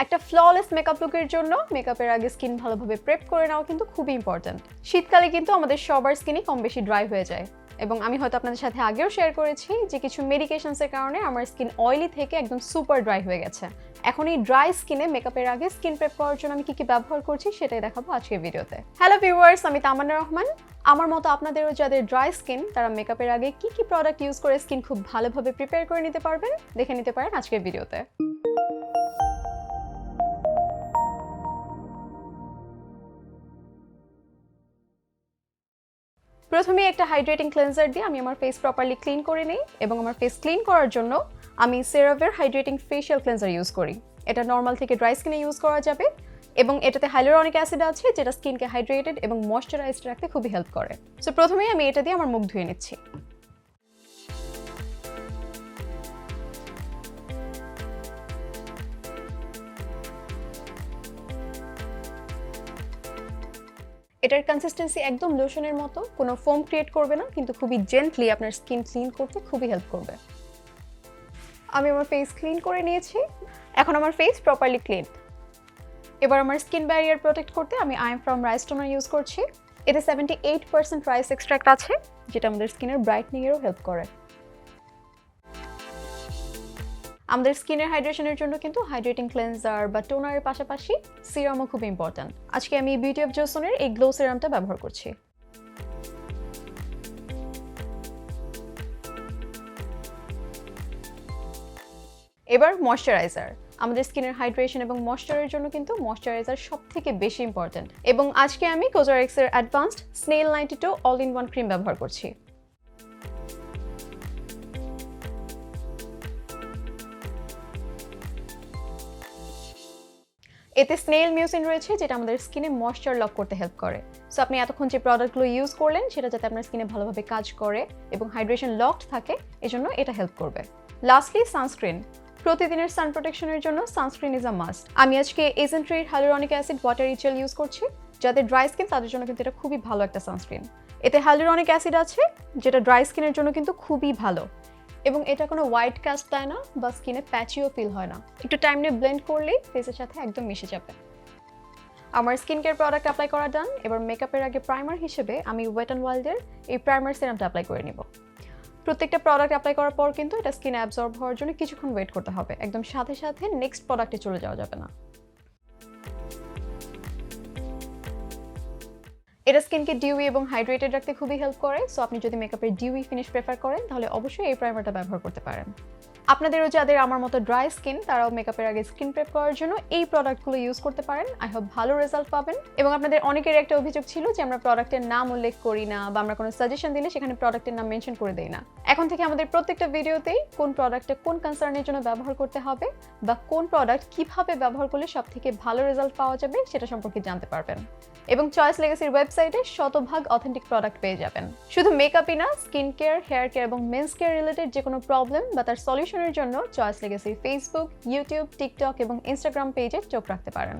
একটা flawless makeup লুকের জন্য মেকআপের আগে স্কিন ভালোভাবে প্রেপ করে নেওয়া কিন্তু খুবই ইম্পর্ট্যান্ট। শীতকালে কিন্তু আমাদের সবার স্কিনই কম বেশি ড্রাই হয়ে যায়, এবং আমি হয়তো আপনাদের সাথে আগেও শেয়ার করেছি যে কিছু মেডিকেশনসের কারণে আমার স্কিন অয়েলি থেকে একদম সুপার ড্রাই হয়ে গেছে। এখন এই ড্রাই স্কিনে মেকআপের আগে স্কিন প্রেপ করার জন্য আমি কি ব্যবহার করছি সেটাই দেখাবো আজকের ভিডিওতে। হ্যালো ভিউয়ার্স, আমি তামান্না রহমান। আমার মতো আপনাদেরও যাদের ড্রাই স্কিন, তারা মেকআপের আগে কি প্রোডাক্ট ইউজ করে স্কিন খুব ভালোভাবে প্রিপেয়ার করে নিতে পারবেন, দেখে নিতে পারেন আজকের ভিডিওতে। প্রথমে একটা হাইড্রেটিং ক্লেন্সার দিয়ে আমি আমার ফেস প্রপারলি ক্লিন করে নিই, এবং আমার ফেস ক্লিন করার জন্য আমি সেরাভের হাইড্রেটিং ফেশিয়াল ক্লেন্সার ইউজ করি। এটা নর্মাল থেকে ড্রাই স্কিনে ইউজ করা যাবে, এবং এটাতে হাইলুরনিক অ্যাসিড আছে যেটা স্কিনকে হাইড্রেটেড এবং ময়শ্চারাইজড রাখতে খুবই হেল্প করে। সো প্রথমেই আমি এটা দিয়ে আমার মুখ ধুয়ে নিচ্ছি। এটার কনসিস্টেন্সি একদম লোশনের মতো, কোনো ফোম ক্রিয়েট করবে না, কিন্তু খুবই জেন্টলি আপনার স্কিন ক্লিন করতে খুবই হেল্প করবে। আমি আমার ফেস ক্লিন করে নিয়েছি, এখন আমার ফেস প্রপারলি ক্লিন। এবার আমার স্কিন ব্যারিয়ার প্রোটেক্ট করতে আমি I am from rice toner use করছি। এতে 78% রাইস এক্সট্রাক্ট আছে, যেটা আমাদের স্কিনের ব্রাইটনিংয়েরও হেল্প করে। আমাদের স্কিনের হাইড্রেশনের জন্য কিন্তু হাইড্রেটিং ক্লেন্সার বা টোনারের পাশাপাশি সিরামও খুব ইম্পর্ট্যান্ট। আজকে আমি বিউটি অফ জোসনের এই গ্লো সিরামটা ব্যবহার করছি। এবার ময়শ্চারাইজার। আমাদের স্কিনের হাইড্রেশন এবং ময়শ্চারের জন্য কিন্তু ময়শ্চারাইজার সবথেকে বেশি ইম্পর্ট্যান্ট, এবং আজকে আমি কোজারেক্সের advanced snail 92 all in one cream ব্যবহার করছি। এতে স্নেল মিউসিন রয়েছে, যেটা আমাদের স্কিনে ময়শ্চার লক করতে হেল্প করে। সো আপনি এতক্ষণ যে প্রোডাক্টগুলো ইউজ করলেন সেটা যাতে আপনার স্কিনে ভালোভাবে কাজ করে এবং হাইড্রেশন লকড থাকে, এজন্য এটা হেল্প করবে। Lastly sunscreen. প্রতিদিনের সান প্রোটেকশনের জন্য সানস্ক্রিন ইজ আ মাস্ট। আমি আজকে এজেন্ট্রির hyaluronic acid watery gel use করছি। যাদের ড্রাই স্কিন তাদের জন্য কিন্তু এটা খুবই ভালো একটা সানস্ক্রিন। এতে হাইলুরনিক অ্যাসিড আছে, যেটা ড্রাই স্কিনের জন্য কিন্তু খুবই ভালো, এবং এটা কোনো হোয়াইট কাস্ট দেয় না বা স্কিনে প্যাচিও ফিল হয় না। একটু টাইম নিয়ে ব্লেন্ড করলেই ফেসের সাথে একদম মিশে যাবে। আমার স্কিন কেয়ার প্রোডাক্ট অ্যাপ্লাই করা ডান। এবার মেকআপের আগে প্রাইমার হিসেবে আমি ওয়েট অ্যান্ড ওয়াইল্ডের এই প্রাইমার সিরামটা অ্যাপ্লাই করে নিব। প্রত্যেকটা প্রোডাক্ট অ্যাপ্লাই করার পর কিন্তু এটা স্কিনে অ্যাবজর্ব হওয়ার জন্য কিছুক্ষণ ওয়েট করতে হবে, একদম সাথে সাথে নেক্সট প্রোডাক্টে চলে যাওয়া যাবে না। এটা স্কিনকে ডিউই এবং হাইড্রেটেড রাখতে খুবই হেল্প করে। সো আপনি যদি মেকআপের ডিউই ফিনিশ প্রেফার করেন তাহলে অবশ্যই এই প্রাইমারটা ব্যবহার করতে পারেন। আপনাদেরও যাদের আমার মতো ড্রাই স্কিন, তারাও মেকআপের আগে স্কিন প্রেপ করার জন্য এই প্রোডাক্টগুলো ইউজ করতে পারেন। আই হোপ ভালো রেজাল্ট পাবেন। এবং আপনাদের অনেকের একটা অভিযোগ ছিল যে আমরা প্রোডাক্টের নাম উল্লেখ করি না, বা আমরা কোনো সাজেশন দিলে সেখানে প্রোডাক্টের নাম মেনশন করে দেই না। এখন থেকে আমাদের প্রত্যেকটা ভিডিওতেই কোন প্রোডাক্টটা কোন কনসার্নের জন্য ব্যবহার করতে হবে, বা কোন প্রোডাক্ট কিভাবে ব্যবহার করলে সবথেকে ভালো রেজাল্ট পাওয়া যাবে সেটা সম্পর্কে জানতে পারবেন। এবং চয়েস লেগেসির ওয়েবসাইটে শতভাগ অথেন্টিক প্রোডাক্ট পেয়ে যাবেন। শুধু মেকআপই না, স্কিন কেয়ার, হেয়ার কেয়ার এবং মেন্স কেয়ার রিলেটেড যে কোনো প্রবলেম বা তার সলিউশনের জন্য চয়েস লেগেসির ফেসবুক, ইউটিউব, টিকটক এবং ইনস্টাগ্রাম পেজে চোখ রাখতে পারেন।